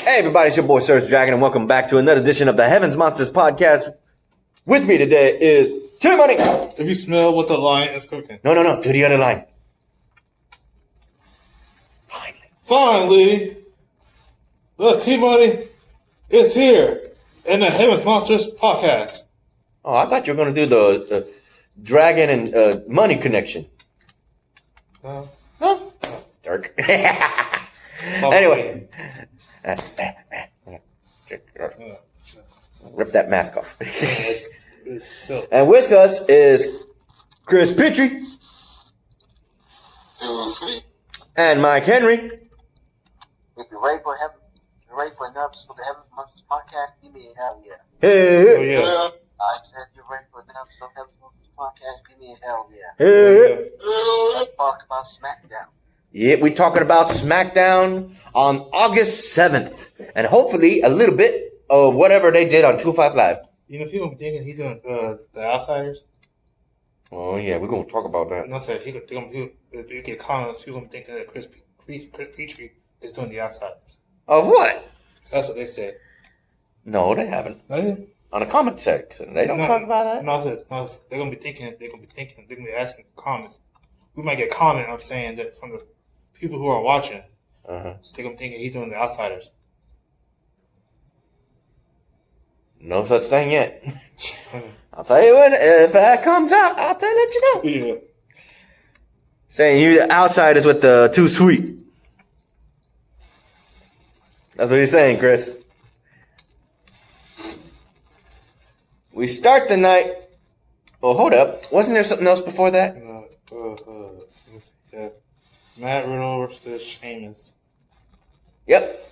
Hey everybody, it's your boy Serg Dragon, and welcome back to another edition of the Heavens Monsters podcast. With me today is T-Money. If you smell what the lion is cooking. No, to the other line. Finally, the T-Money is here in the Heavens Monsters podcast. Oh, I thought you were going to do the dragon and money connection. Huh? Dirk. Anyway. Rip that mask off. And with us is Chris Petrie. And Mike Henry. If you're ready for another episode of the Heavens Monsters podcast, give me a hell yeah. Hey. Oh, yeah. I said you're ready for another episode of the Heavens Monsters podcast, give me a hell yeah. Hey. Let's talk about Smackdown. Yeah, we're talking about Smackdown on August 7th. And hopefully a little bit of whatever they did on 2-5 Live. You know, people be thinking he's in the Outsiders. Oh, yeah, we're going to talk about that. And I said, if you get comments, people be thinking that Chris Petrie is doing the Outsiders. Of what? That's what they said. No, they haven't. On the comment section, they don't talk about that. No, they're gonna be thinking, they're gonna be asking comments. We might get comment. I'm saying that from the people who are watching, they're gonna be thinking he's doing the Outsiders. No such thing yet. I'll tell you when, if that comes out, I'll let you know. Yeah. Saying you the Outsiders with the too sweet. That's what he's saying, Chris. We start the night. Oh, hold up. Wasn't there something else before that? Let's see that. Matt Riddle versus Sheamus. Yep.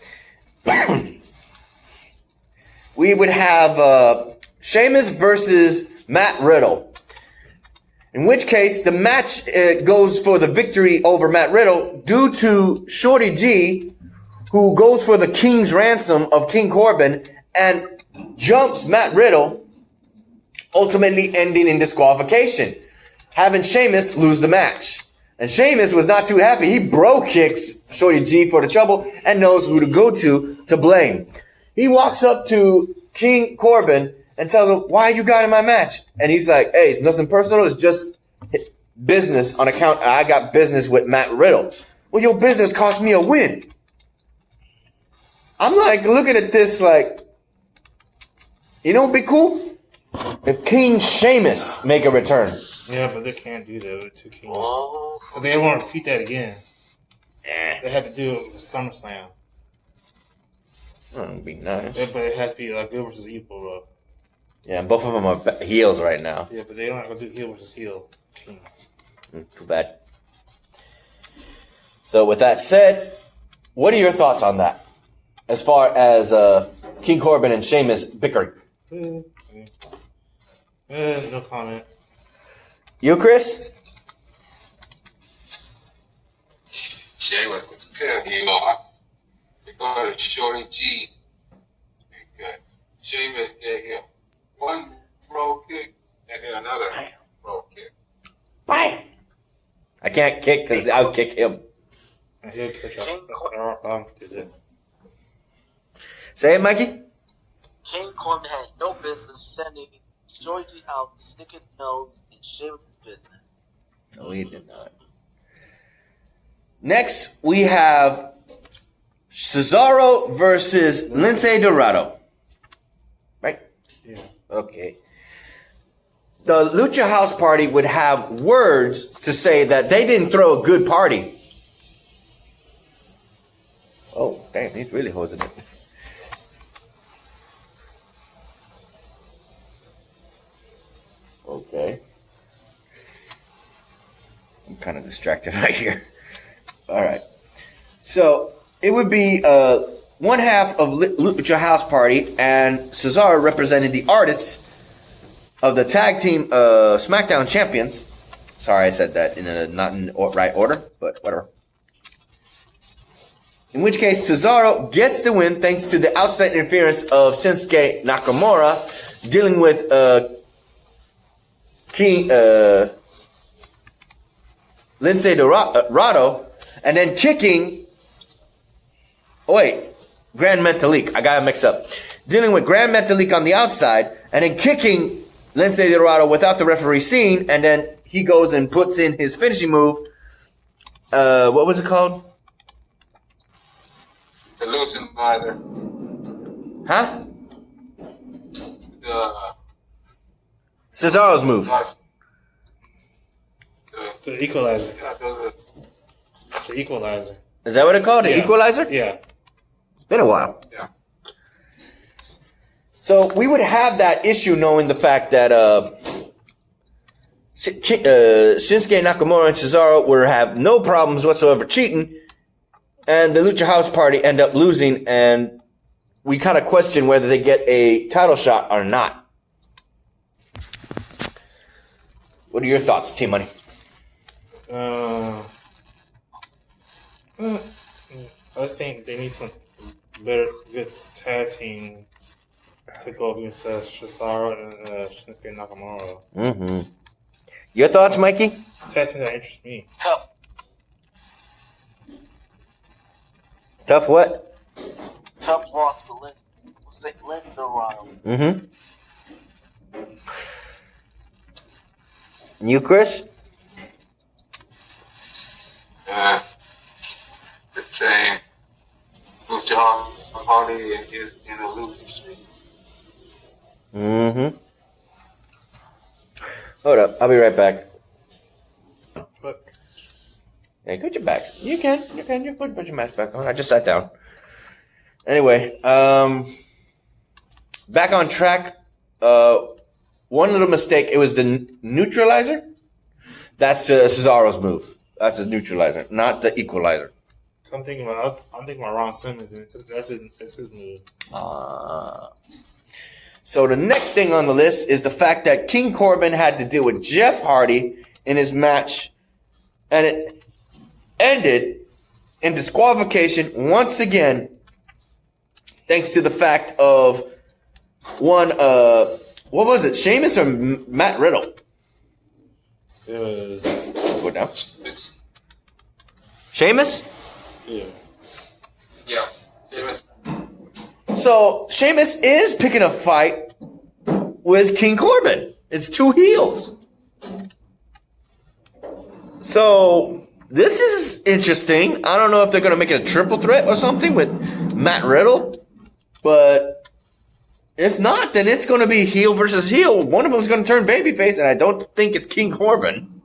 We would have Sheamus versus Matt Riddle. In which case, the match goes for the victory over Matt Riddle due to Shorty G, who goes for the King's ransom of King Corbin and jumps Matt Riddle, ultimately ending in disqualification, having Sheamus lose the match. And Sheamus was not too happy. He bro kicks Shorty G for the trouble and knows who to go to blame. He walks up to King Corbin and tells him, why you got in my match? And he's like, hey, it's nothing personal. It's just business on account. I got business with Matt Riddle. Well, your business cost me a win. I'm like looking at this like, you know what'd be cool? If King Sheamus make a return. Yeah, but they can't do that with two kings. Because they want to repeat that again. They have to do it with SummerSlam. That would be nice. Yeah, but it has to be like good versus evil, bro. Yeah, both of them are heels right now. Yeah, but they're not going to do heel versus heel kings. Too bad. So with that said, what are your thoughts on that? As far as King Corbin and Sheamus bickering. No comment. You, Chris? Sheamus was good. You know, they go to Shorty G. Good. Sheamus gave him one roll kick and then another roll kick. Bam! I can't kick because I'll kick him. And he'll catch us. Say it, Mikey? King Corbin had no business sending Shorty out to stick his nose in Sheamus' business. No, he did not. Next, we have Cesaro versus Lince Dorado. Right? Yeah. Okay. The Lucha House Party would have words to say that they didn't throw a good party. Oh, damn, he's really hosing it. Okay. I'm kind of distracted right here. All right. So it would be one half of Lucha House Party and Cesaro representing the artists of the tag team Smackdown champions. Sorry, I said that not in the right order, but whatever. In which case, Cesaro gets the win thanks to the outside interference of Shinsuke Nakamura dealing with Lince Dorado, and then kicking. Oh wait, Grand Metalik. I got it mixed up. Dealing with Grand Metalik on the outside, and then kicking Lince Dorado without the referee seeing, and then he goes and puts in his finishing move. What was it called? The losing mother. Huh? The Cesaro's move. The equalizer. The equalizer. Is that what it called? The equalizer? Yeah. It's been a while. Yeah. So we would have that issue knowing the fact that Shinsuke Nakamura and Cesaro would have no problems whatsoever cheating, and the Lucha House Party end up losing, and we kind of question whether they get a title shot or not. What are your thoughts, Team Money? I think they need some better, good tag team to go against Cesaro and Shinsuke Nakamura. Mm-hmm. Your thoughts, Mikey? Tag team that interests me. Tough. Tough what? Tough loss for Lince. We'll say Lince Dorado. Mm-hmm. And you, Chris? The same. Lucha Party is in a losing streak. Mm-hmm. Hold up. I'll be right back. But Hey, put your back. You can. You put your mask back on. I just sat down. Anyway, back on track. One little mistake. It was the neutralizer. That's Cesaro's move. That's his neutralizer, not the equalizer. I'm thinking about Ron Simmons. That's his move. So the next thing on the list is the fact that King Corbin had to deal with Jeff Hardy in his match, and it ended in disqualification once again, thanks to the fact of one, what was it, Sheamus or Matt Riddle? It was, What now? It's, Sheamus? yeah. yeah. So Sheamus is picking a fight with King Corbin. It's two heels. So this is interesting. I don't know if they're going to make it a triple threat or something with Matt Riddle, but if not, then it's going to be heel versus heel. One of them is going to turn babyface, and I don't think it's King Corbin.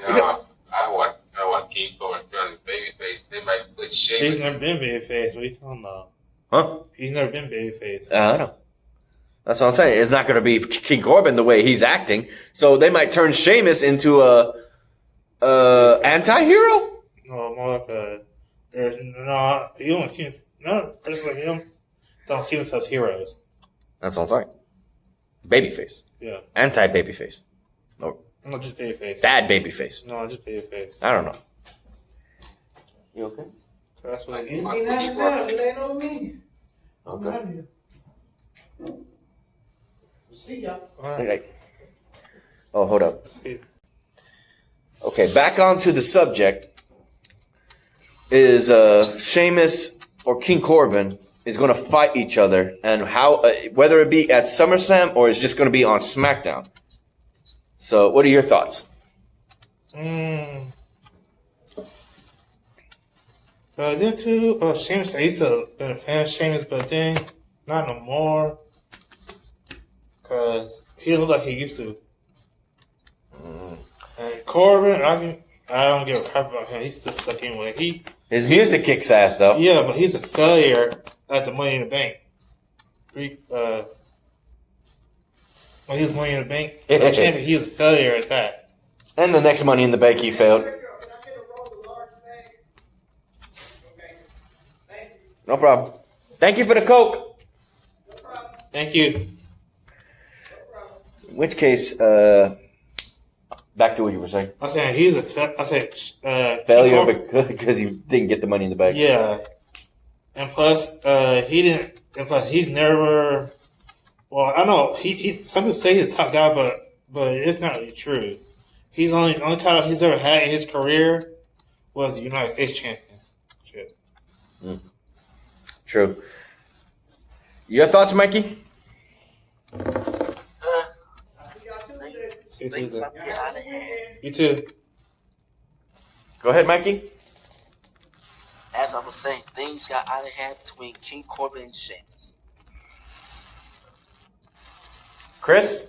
Yeah, I want King Corbin turning babyface. They might put Sheamus. He's never been babyface. What are you talking about? Huh? He's never been babyface. I know. That's what I'm saying. It's not going to be King Corbin the way he's acting. So they might turn Sheamus into a anti-hero? No, more like a. No, you don't see him. No, person like him don't see themselves heroes. That's what I'm saying. Babyface. Yeah. Anti-babyface. Or No, just babyface. bad babyface. No, just babyface. I don't know. You okay? That's what Like, it is. he Ain't brought- nothing better. It ain't on me. I'm Okay. out of here. See ya. Okay. Oh, hold up. See, Okay, back onto the subject. Is Sheamus or King Corbin is going to fight each other, and how whether it be at SummerSlam or it's just going to be on SmackDown. So, what are your thoughts? Them two, Sheamus, I used to be a fan of Sheamus, but then not no more. Cause he didn't look like he used to. And Corbin, I don't give a crap about him. He's still stuck anyway. His music kicks ass, though. Yeah, but he's a failure at the Money in the Bank. When he was Money in the Bank, champion, he was a failure at that. And the next Money in the Bank, he failed. Can I get a roll of large bag? Okay. Thank you. No problem. Thank you for the Coke. No problem. Thank you. No problem. In which case, back to what you were saying. I'm saying he's a Failure Corbin- because he didn't get the Money in the Bank. Yeah, and plus, he didn't. And plus, he's never. Well, I know he's. Some people say he's a top guy, but it's not really true. He's only title he's ever had in his career was the United States champion. Shit. True. Your thoughts, Mikey? See you Things Tuesday. about to get out of hand. You too. Go ahead, Mikey. As I was saying, things got out of hand between King Corbin and Sheamus. Chris?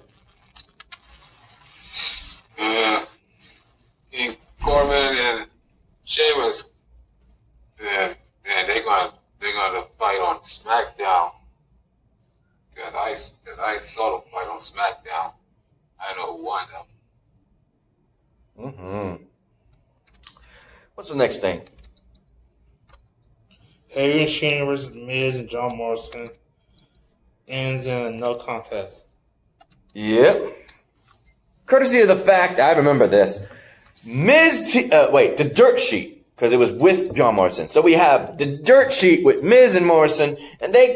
King Corbin and Sheamus, they're gonna fight on SmackDown. Cause I saw them fight on SmackDown. I know who won them. Mm-hmm. What's the next thing? Heavy Machinery versus Miz and John Morrison ends in a no contest. Yep. Courtesy of the fact, I remember this. The dirt sheet, because it was with John Morrison. So we have the dirt sheet with Miz and Morrison, and they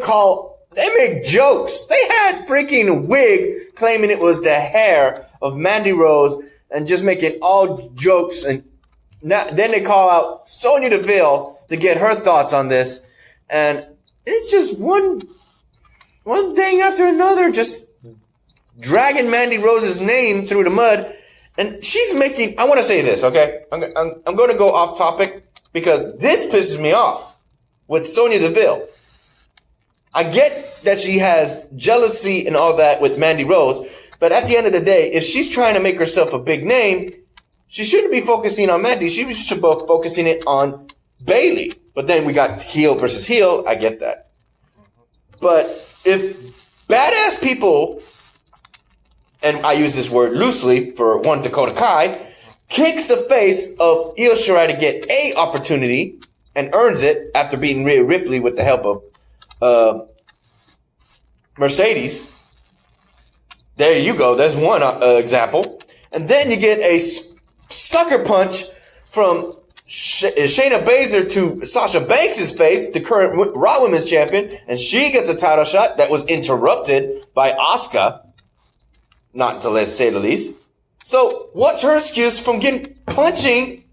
make jokes. They had freaking wig claiming it was the hair of Mandy Rose and just making all jokes. And then they call out Sonya Deville to get her thoughts on this. And it's just one thing after another, just dragging Mandy Rose's name through the mud. And she's making, I want to say this, okay? I'm going to go off topic because this pisses me off with Sonya Deville. I get that she has jealousy and all that with Mandy Rose, but at the end of the day, if she's trying to make herself a big name, she shouldn't be focusing on Mandy. She should be focusing it on Bayley. But then we got heel versus heel. I get that. But if badass people, and I use this word loosely for one Dakota Kai, kicks the face of Io Shirai to get a opportunity and earns it after beating Rhea Ripley with the help of Mercedes. There you go. There's one example. And then you get a sucker punch from Shayna Baszler to Sasha Banks' face, the current Raw Women's Champion, and she gets a title shot that was interrupted by Asuka. Not to say the least. So, what's her excuse from punching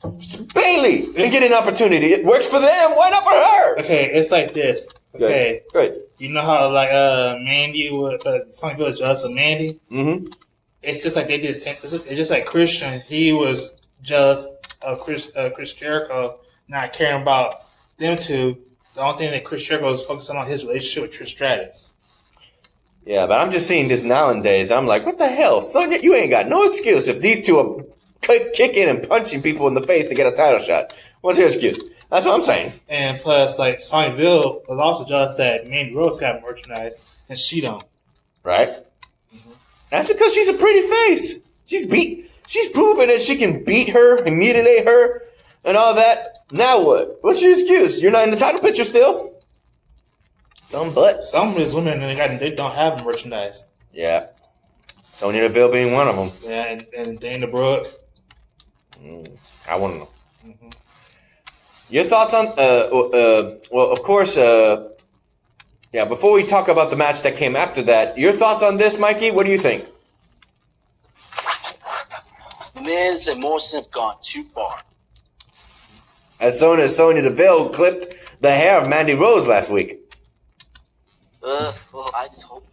Bayley and getting an opportunity? It works for them. Why not for her? Okay, it's like this. Okay, Good. you know how like Mandy would some people jealous of Mandy. Mm-hmm. It's just like they did. It's just like Christian. He was jealous of Chris Jericho not caring about them two. The only thing that Chris Jericho was focusing on his relationship with Trish Stratus. Yeah, but I'm just seeing this nowadays. I'm like, what the hell? Sonya, you ain't got no excuse if these two are kicking and punching people in the face to get a title shot. What's your excuse? That's what I'm saying. And plus, like, Sonya Deville was also jealous that Mandy Rose got merchandise and she don't. Right? Mm-hmm. That's because she's a pretty face. She's proven that she can beat her, mutilate her, and all that. Now what? What's your excuse? You're not in the title picture still? Dumb butt. Some of these women, they don't have merchandise. Yeah. Sonya Deville being one of them. Yeah, and Dana Brooke. I want to know. Mm-hmm. Your thoughts on, well, of course, before we talk about the match that came after that, your thoughts on this, Mikey? What do you think? Miz and Morrison have gone too far. As soon as Sonya Deville clipped the hair of Mandy Rose last week. Well,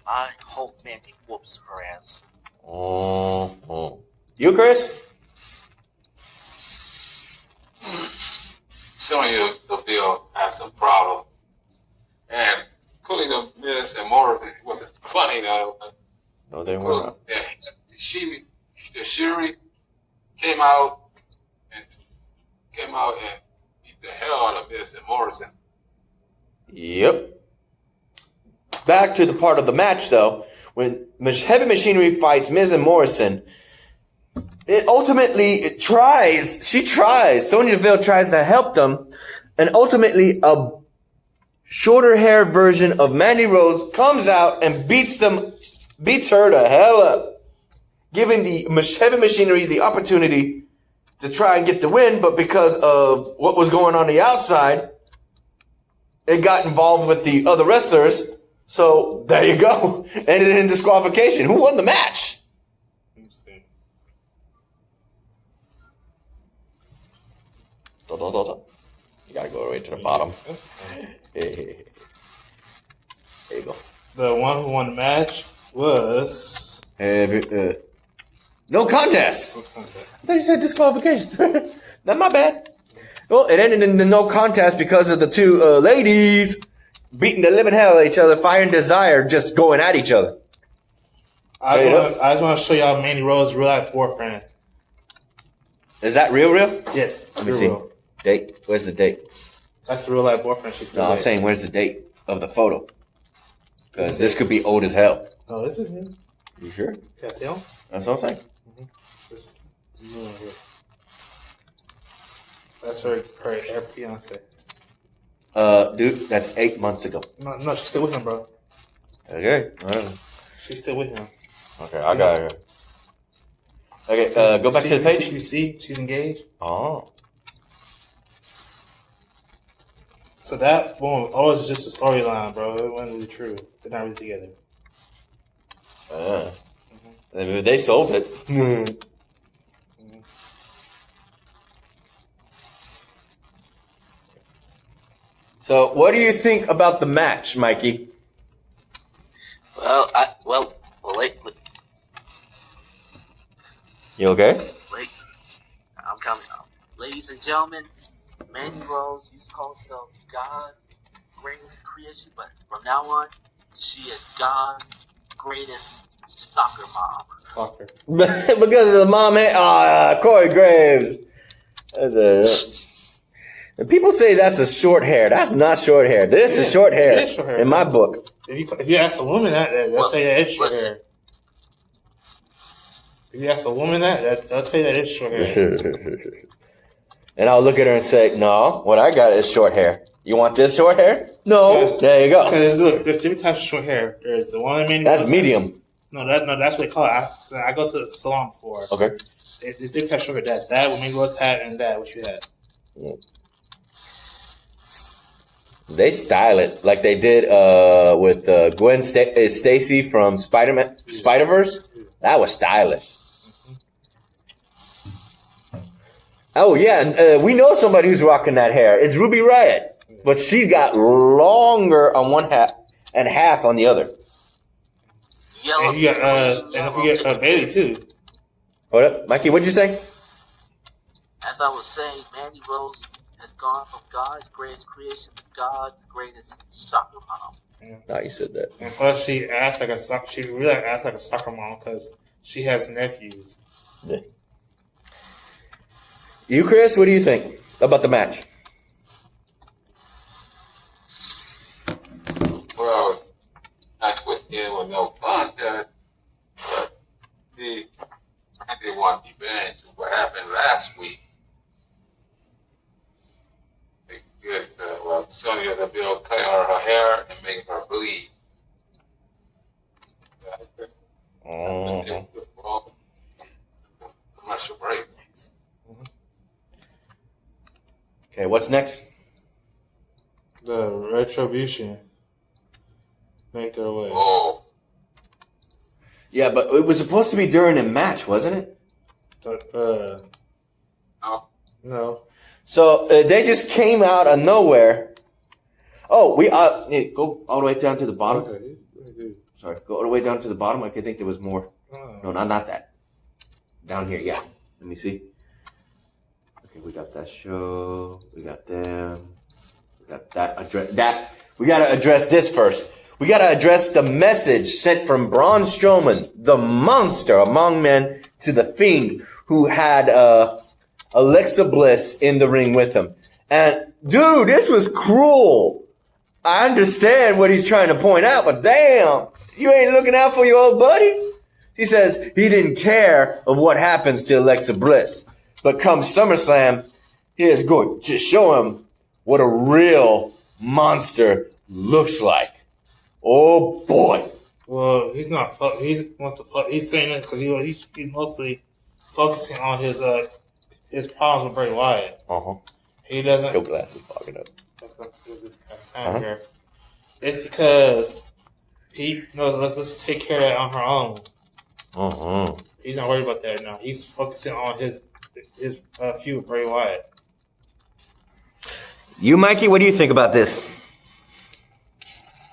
I hope Mandy whoops her ass. Oh. You, Chris? Sonya Deville has some problem. And pulling the Miz and Morrison wasn't funny though. No, they were not. Shuri came out and beat the hell out of Miz and Morrison. Yep. Back to the part of the match, though, when Heavy Machinery fights Miz and Morrison, Sonya Deville tries to help them, and ultimately a shorter hair version of Mandy Rose comes out and beats her the hell up, giving the Heavy Machinery the opportunity to try and get the win, but because of what was going on the outside, it got involved with the other wrestlers. So there you go. Ended in disqualification. Who won the match? Let me see. You gotta go right to the bottom. There you go. The one who won the match was No contest. no contest. I thought you said disqualification. Not my bad. Well, it ended in the no contest because of the two ladies beating the living hell out of each other, Fire and Desire just going at each other. I just want to show y'all Mandy Rose's real life boyfriend. Is that real? Yes. Let me see. Real. Date? Where's the date? That's the real life boyfriend she's still No, I'm with. saying where's the date of the photo? Because this could be old as hell. No, this is him. You sure? Can I tell? That's what I'm saying. This is the new one here. That's her fiance. Dude, that's 8 months ago. No, she's still with him, bro. Okay. All right. She's still with him. Okay, I got her. Okay, go back to the page. You see, she's engaged. Oh. So that one was just a storyline, bro. It wasn't really true. They're not really together. They sold it. So, what do you think about the match, Mikey? Well, wait. You okay? I'm coming up. Ladies and gentlemen, Mandy Rose used to call herself God's greatest creation, but from now on, she is God's greatest soccer mom. Soccer. Because of the mom, Corey Graves. And people say that's a short hair. That's not short hair. This is short hair, it is short hair. in my book. If you ask a woman that, they'll tell you that it's short hair. If you ask a woman that, they'll tell you that it's short hair. And I'll look at her and say, no, what I got is short hair. You want this short hair? No. Yes. There you go. Because look, there's different types of short hair. There's the one that Mandy That's Rose medium. has. No, that's what they call it. I go to the salon before. Okay. There's different types of short hair. That's that, what Mandy Rose had, and that, what you had. They style it like they did with Gwen Stacy from Spider-Verse. That was stylish. Oh, yeah. And, we know somebody who's rocking that hair. It's Ruby Riott. But she's got longer on one half and half on the other. Yellow, And you got, and don't forget Bailey, too. What up? Mikey, what'd you say? As I was saying, Mandy Rose has gone from God's greatest creation to God's greatest soccer mom. No, you said that. And plus, she really acts like a soccer mom because she has nephews. Yeah. You, Chris, what do you think about the match? Well, that's what it was no contest, but I didn't want to event to what happened last week. They get Sonya Deville cutting her hair and making her bleed. Commercial break. Okay, what's next? The Retribution make their way. Oh, Yeah, but it was supposed to be during a match, wasn't it? no. No. So they just came out of nowhere. Oh, we go all the way down to the bottom. Okay. Sorry, go all the way down to the bottom. I could think there was more. No, not that. Down here, yeah. Let me see. Okay, we got that show. We got them. We got that. We gotta address this first. We gotta address the message sent from Braun Strowman, the monster among men, to the Fiend, who had Alexa Bliss in the ring with him. And dude, this was cruel. I understand what he's trying to point out, but damn, you ain't looking out for your old buddy. He says he didn't care of what happens to Alexa Bliss. But come SummerSlam, he is going to show him what a real monster looks like. Oh boy. Well, he's not. He's saying it because he's mostly focusing on his problems with Bray Wyatt. He doesn't. Your glass is fogging up. Here. It's because he knows let's take care of that on her own. He's not worried about that now. He's focusing on his feud with Bray Wyatt. You, Mikey, what do you think about this?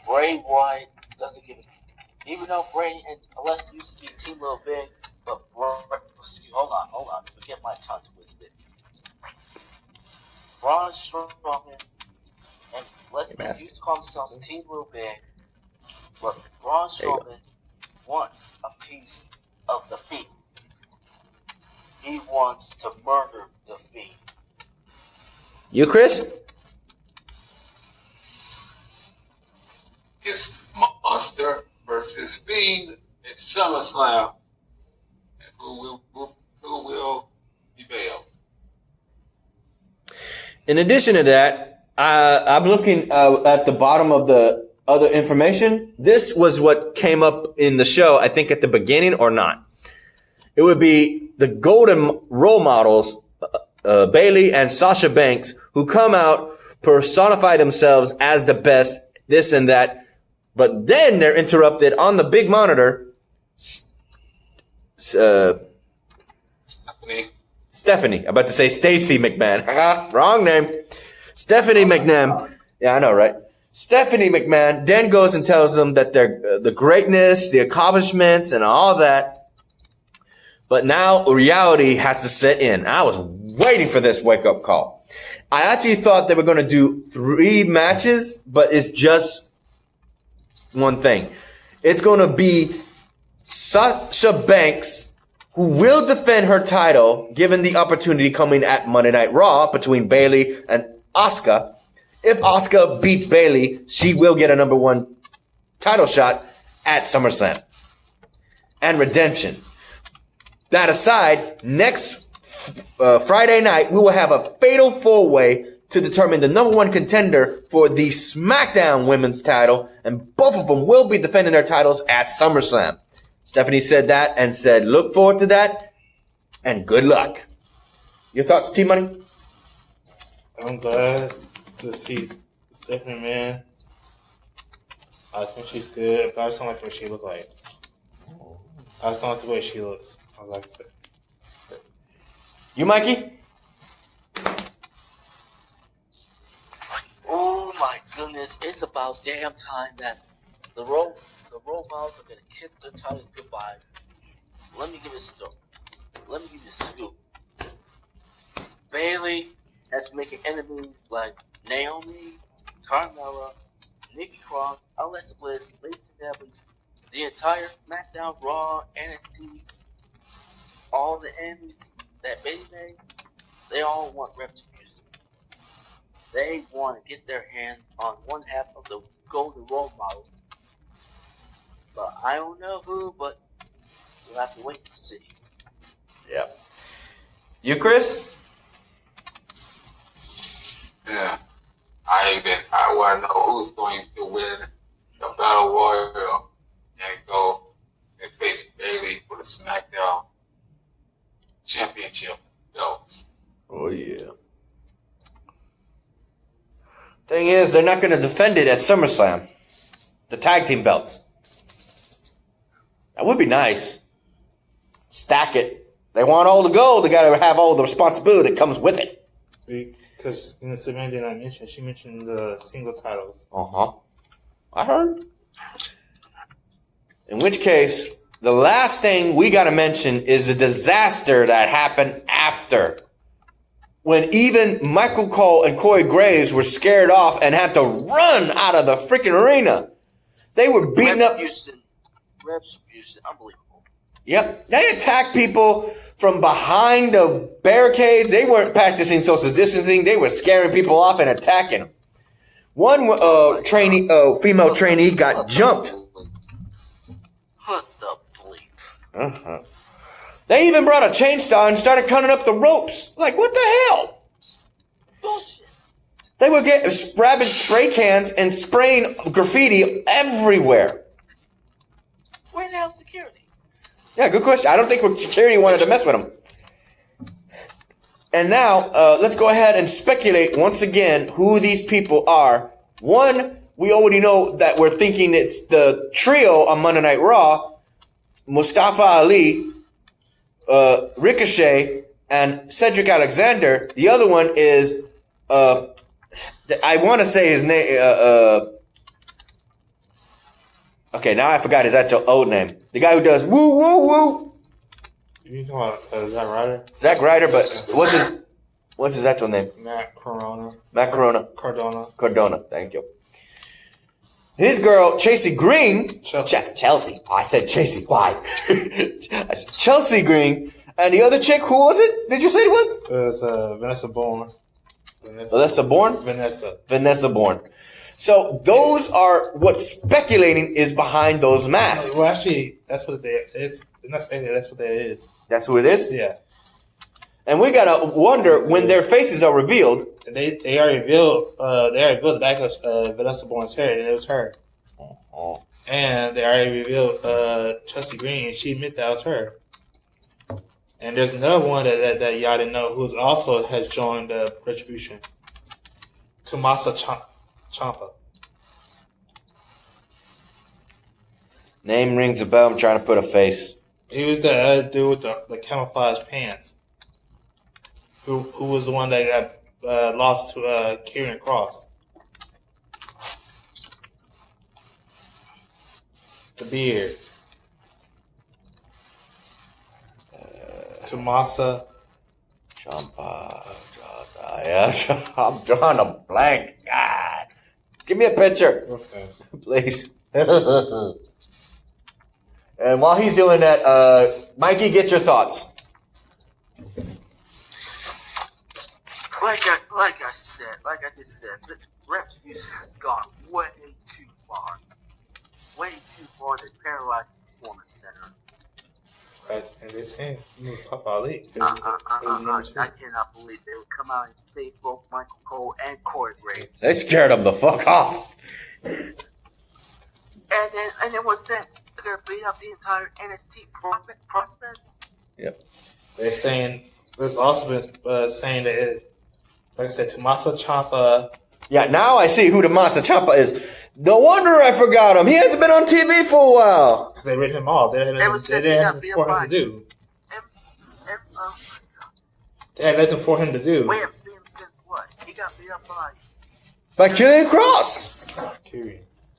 Bray Wyatt doesn't give a. Even though Bray and Alexa used to be Team Little Big, but hold on, forget my tongue twisted. Braun Strowman and Lesnar used to call themselves Team Little Big, but Braun Strowman wants a piece of the Fiend. He wants to murder the Fiend. You, Chris? It's Monster versus Fiend at SummerSlam. And who will prevail? In addition to that, I'm looking at the bottom of the other information. This was what came up in the show, I think at the beginning or not. It would be the golden role models, Bayley and Sasha Banks, who come out, personify themselves as the best, this and that. But then they're interrupted on the big monitor. Stephanie. I'm about to say Stacy McMahon. Wrong name. Stephanie McMahon. Yeah, I know, right? Stephanie McMahon then goes and tells them that they're the greatness, the accomplishments, and all that. But now reality has to set in. I was waiting for this wake-up call. I actually thought they were going to do 3 matches, but it's just one thing. It's going to be Sasha Banks, who will defend her title, given the opportunity coming at Monday Night Raw between Bayley and Asuka. If Asuka beats Bayley, she will get a number 1 title shot at SummerSlam. And redemption. That aside, next Friday night, we will have a fatal 4-way to determine the number 1 contender for the Smackdown women's title, and both of them will be defending their titles at SummerSlam. Stephanie said that and said, look forward to that, and good luck. Your thoughts, T-Money? I'm glad to see Stephanie, man. I think she's good, but I just don't like what she looks like. I just don't like the way she looks. I like it. You, Mikey? Oh my goodness, it's about damn time that the role models are gonna kiss their titles goodbye. Let me give you a story. Let me give you a scoop. Bayley has been making enemies like Naomi, Carmella, Nikki Cross, Alexa Bliss, Lacey Evans, the entire SmackDown, Raw, NXT, all the enemies that Bayley made, they all want retribution. They want to get their hands on one half of the golden role model. But I don't know who, but we'll have to wait to see. Yep. You, Chris? Yeah. I want to know who's going to win the Battle Royal and go and face Bayley for the SmackDown Championship belts. Oh, yeah. Thing is, they're not going to defend it at SummerSlam. The tag team belts. That would be nice. Stack it. They want all the gold. They got to have all the responsibility that comes with it. Because Savannah did not mention, she mentioned the single titles. Uh-huh. I heard. In which case, the last thing we got to mention is the disaster that happened after. When even Michael Cole and Corey Graves were scared off and had to run out of the freaking arena. They were beating up. Retribution, unbelievable. Yep. They attacked people from behind the barricades. They weren't practicing social distancing. They were scaring people off and attacking them. One female trainee got jumped. What the bleep? Uh-huh. They even brought a chainsaw and started cutting up the ropes. Like, what the hell? Bullshit. They were grabbing spray cans and spraying graffiti everywhere. Where the hell's security? Yeah, good question. I don't think security wanted to mess with them. And now, let's go ahead and speculate once again who these people are. One, we already know that we're thinking it's the trio on Monday Night Raw. Mustafa Ali, Ricochet, and Cedric Alexander. The other one is, I want to say his name, Okay, now I forgot his actual old name. The guy who does woo woo woo. You talking about Zack Ryder? Zack Ryder, but what's his actual name? Matt Corona. Matt Corona. Cardona. Thank you. His girl, Chelsea Green. Chelsea. Chelsea. Oh, I said Chelsea. Why? Chelsea Green. And the other chick, who was it? Did you say it was? It was Vanessa Bourne. Vanessa Bourne? Vanessa Bourne. So those are what speculating is behind those masks. Well, actually, that's what they is. Not speculating, that's what that is. That's who it is? Yeah. And we gotta wonder when their faces are revealed. They already revealed the back of Vanessa Bourne's hair, and it was her. Oh. And they already revealed Chelsea Green, and she admitted that was her. And there's another one that y'all didn't know who also has joined Retribution. Tommaso Ciampa. Name rings a bell. I'm trying to put a face. He was the other dude with the camouflage pants. Who was the one that got lost to Kieran Cross. The beard. Tommaso Ciampa. Yeah, I'm drawing a blank. God. Give me a picture. Okay. Please. And while he's doing that, Mikey, get your thoughts. Like I just said, the Retribution has gone way too far. Way too far to paralyze the Performance Center. And they're saying Mustafa Ali. I cannot believe they would come out and say both Michael Cole and Corey Graves. They scared him the fuck off. And then what's next? They're gonna beat up the entire NXT prospects. Yep. They're saying there's also been saying that like I said, Tommaso Ciampa. Yeah, now I see who the Tommaso Ciampa is. No wonder I forgot him. He hasn't been on TV for a while. They rid him off. They didn't have nothing for him to do. They had nothing for him to do. We have seen him since what? He got beat up By Kieran Cross.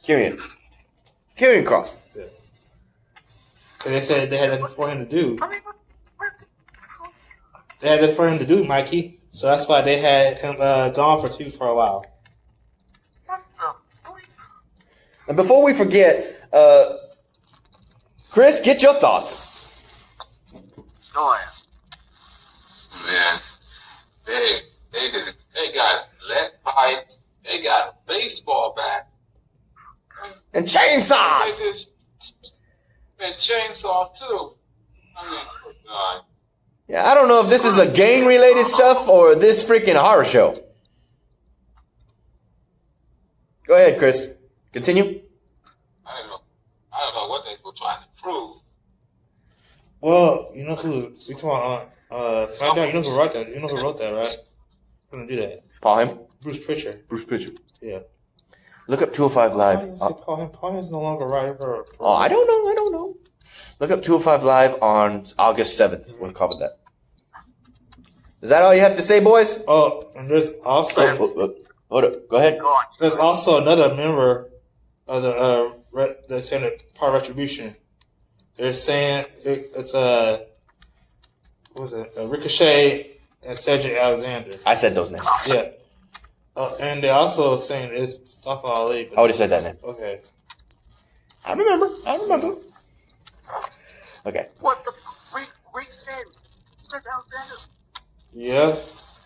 Kieran Cross. Yeah. They said they had nothing for him to do. They had nothing for him to do, Mikey. So that's why they had him gone for a while. And before we forget, Chris, get your thoughts. Go ahead. Man, they got lead pipes. They got a baseball bat. And chainsaws. And chainsaw too. I mean, oh God. Yeah, I don't know if this is a gang-related stuff or this freaking horror show. Go ahead, Chris. Continue. I don't know what they were trying to prove. Well, you know who we talking on Smackdown. You know who wrote that? You know who wrote that, right? Who's gonna do that? Paul him. Bruce Pritchard. Yeah. Look up 205 Live. Paul him's no longer writing for. Oh, I don't know. Look up 205 Live on August 7th. We'll cover that. Is that all you have to say, boys? Oh, and there's also Hold up. Go ahead. there's also another member of the that's in the part of Retribution. They're saying it's Ricochet and Cedric Alexander. I said those names. Yeah. And they're also saying it's Mustafa Ali. I already said that name. Okay. I remember. Okay. What the Rick said? Said Alexander. Yeah.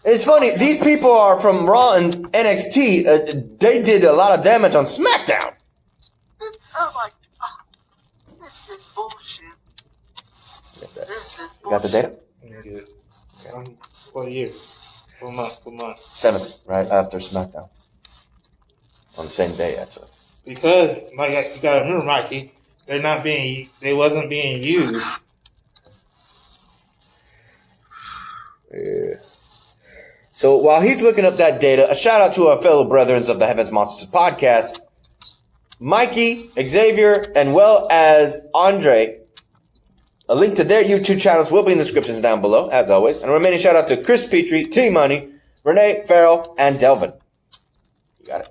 It's funny. These people are from Raw and NXT. They did a lot of damage on SmackDown. This is bullshit. This is bullshit. Got the data? What year? What month? 7th, right after SmackDown. On the same day, actually. Because you gotta remember, Mikey, they wasn't being used. Yeah. So while he's looking up that data, a shout out to our fellow brethren of the Heavens Monsters podcast, Mikey, Xavier, and well as Andre. A link to their YouTube channels will be in the descriptions down below, as always. And a remaining shout out to Chris Petrie, T Money, Renee, Farrell, and Delvin. You got it.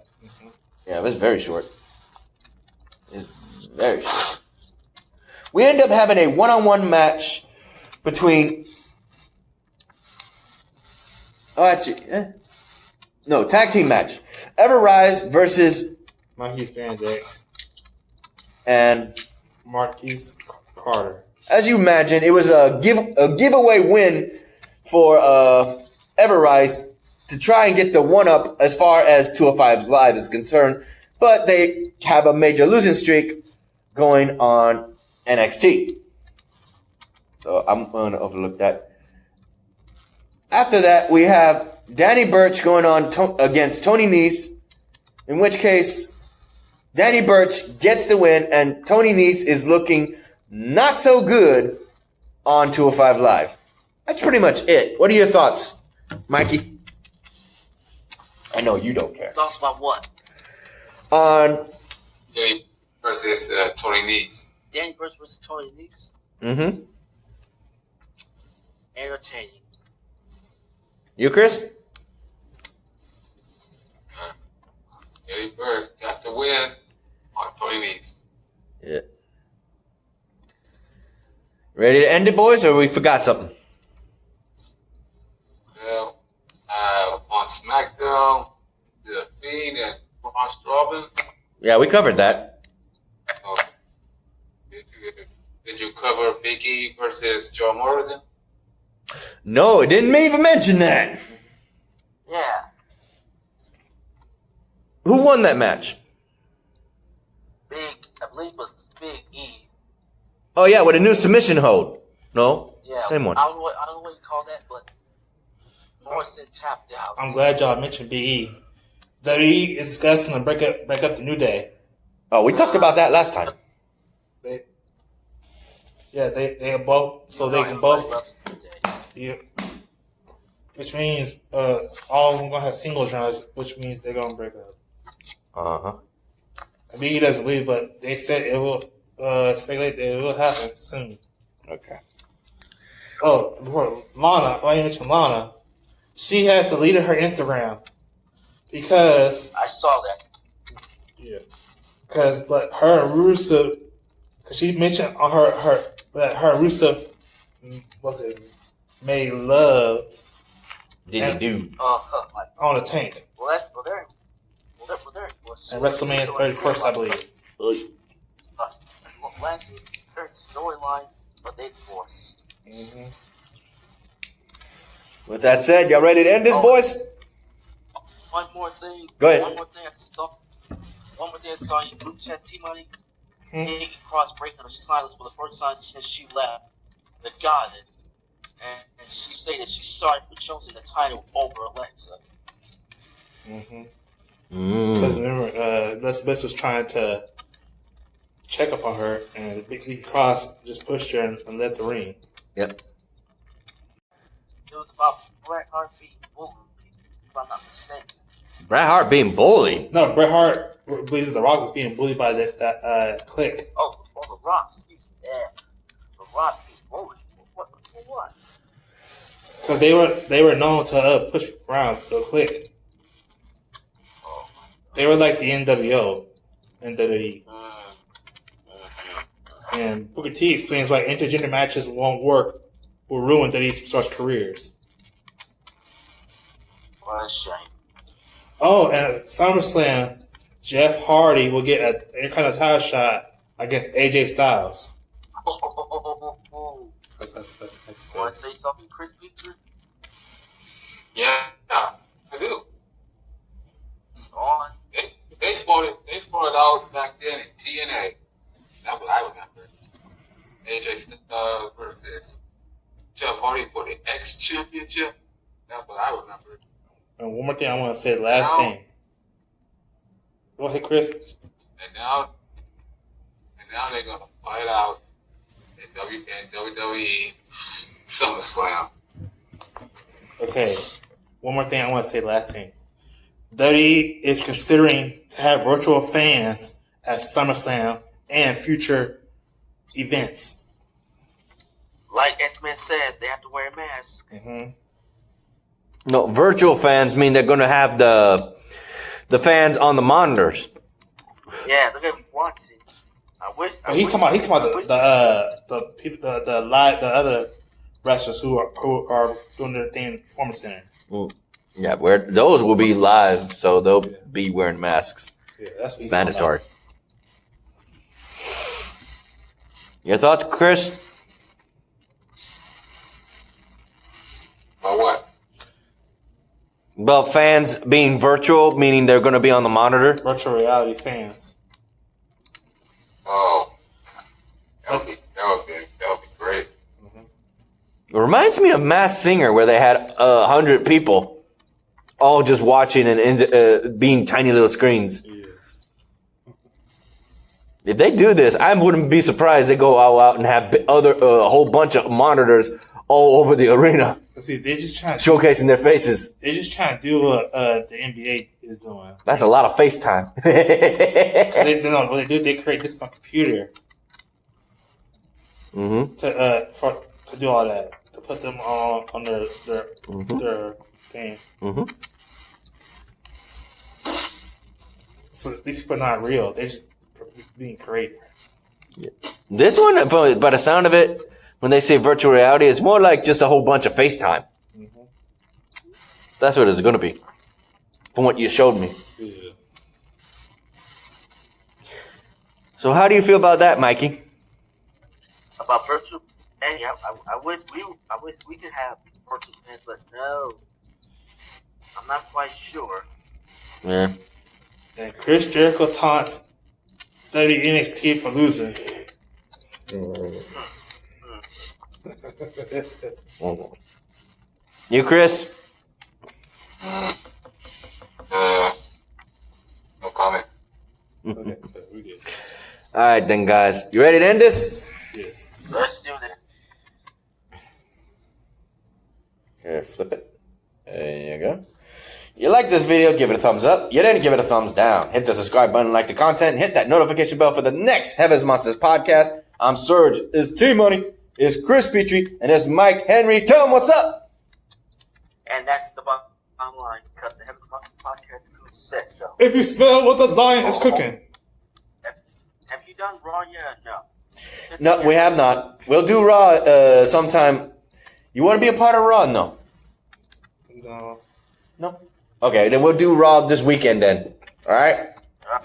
Yeah, it was very short. It's Very short. We end up having a one-on-one match between... Oh, actually... No, tag team match. Everrise versus... Marquise Spandex. And... Marquise Carter. As you imagine, it was a giveaway win for Everrise to try and get the one-up as far as 205 Live is concerned. But they have a major losing streak going on NXT. So I'm going to overlook that. After that, we have Danny Burch going on against Tony Nese, in which case Danny Burch gets the win and Tony Nese is looking not so good on 205 Live. That's pretty much it. What are your thoughts, Mikey? I know you don't care. Thoughts about what? On Danny versus Tony Nese. Danny Burch versus Tony Nese? Mm-hmm. Entertaining. You, Chris? Danny Burch got the win on Tony Nese. Yeah. Ready to end it, boys, or we forgot something? Well, on Smackdown, The Fiend and Braun Strowman. Yeah, we covered that. Oh, did you cover Big E versus Joe Morrison? No, it didn't even mention that. Yeah. Who won that match? I believe it was Big E. Oh, yeah, with a new submission hold. No? Yeah. Same one. I don't know what you call that, but Morrison tapped out. I'm glad y'all mentioned BE. WWE is discussing to break up the New Day. Oh, we talked about that last time. They are both, so they can both. Yeah. Which means all of them gonna have singles runs, which means they're gonna break up. Uh-huh. BE doesn't believe, but they said it will. Speculate that it will happen soon. Okay. Oh, before Lana, why you mentioned Lana? She has deleted her Instagram because I saw that. because like her and Rusev, because she mentioned on her that her and Rusev made love Did he do? on the tank and WrestleMania 31st, I believe. Last third storyline, but they divorced. Mm-hmm. With that said, y'all ready to end this, boys? One more thing. Go ahead. One more thing I saw in group chat, T-Money. Nikki Cross breaking her silence for the first time since she left the Goddess. And she said that she's sorry for choosing the title over Alexa. Mm-hmm. Because remember, Les Bliss was trying to check up on her, and Nikki Cross just pushed her and left the ring. Yep. It was about Bret Hart being bullied, if I'm not mistaken. Bret Hart being bullied? No, Bret Hart believes The Rock was being bullied by that clique. Oh, The Rock, excuse me. Yeah. The Rock being bullied. What? Because they were known to push around the clique. They were like the NWO, WWE. And Booker T explains why intergender matches won't work, will ruin WWE superstars' careers. What a shame. Oh, and at SummerSlam, Jeff Hardy will get an Intercontinental shot against AJ Styles. That's Want to say something, Chris Victor? Yeah, I do. On. They fought it out back then in TNA. That's what I remember. AJ Styles versus Jeff Hardy for the X Championship. That's what I remember. And one more thing I want to say, last thing. Go ahead, Chris. And now they're gonna fight out in WWE SummerSlam. Okay. One more thing I want to say, last thing. WWE is considering to have virtual fans at SummerSlam and future events. Like X-Men says, they have to wear a mask. Mm-hmm. No, virtual fans mean they're going to have the fans on the monitors. Yeah, they're going to be watching. But he's talking about the people, the other wrestlers who are doing their thing in the Performance Center. Yeah, those will be live, so they'll be wearing masks. Yeah, that's it's mandatory. Your thoughts, Chris? About what? About fans being virtual, meaning they're going to be on the monitor. Virtual reality fans. Oh, that would be great. It reminds me of Masked Singer, where they had 100 people all just watching and being tiny little screens. Yeah. If they do this, I wouldn't be surprised they go all out and have a whole bunch of monitors all over the arena. See, they're just trying to showcasing their faces. They're just trying to do what the NBA is doing. That's a lot of FaceTime. What they do, they create this on computer to do all that, to put them on their thing. So these people are not real. They're just being created. Yeah. This one, by the sound of it, when they say virtual reality, it's more like just a whole bunch of FaceTime. That's what it's going to be, from what you showed me. Yeah. So how do you feel about that, Mikey? About virtual? Hey, I wish we could have virtual fans, but no, I'm not quite sure. Yeah. And Chris Jericho taunts NXT for losing. You, Chris? No comment. Okay, we good. All right, then, guys. You ready to end this? Yes. Let's do that. Here, flip it. There you go. You like this video, give it a thumbs up. You didn't, give it a thumbs down. Hit the subscribe button, like the content, and hit that notification bell for the next Heaven's Monsters podcast. I'm Serg. It's T-Money. It's Chris Petrie. And it's Mike Henry. Tell him what's up. And that's the bottom line, because the Heaven's Monsters podcast says so. If you smell what the lion is cooking. Have you done Raw yet? No. No, we have not. We'll do Raw sometime. You want to be a part of Raw? No. No. No? Okay, then we'll do Raw this weekend then. All right? All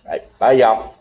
right. Bye, y'all.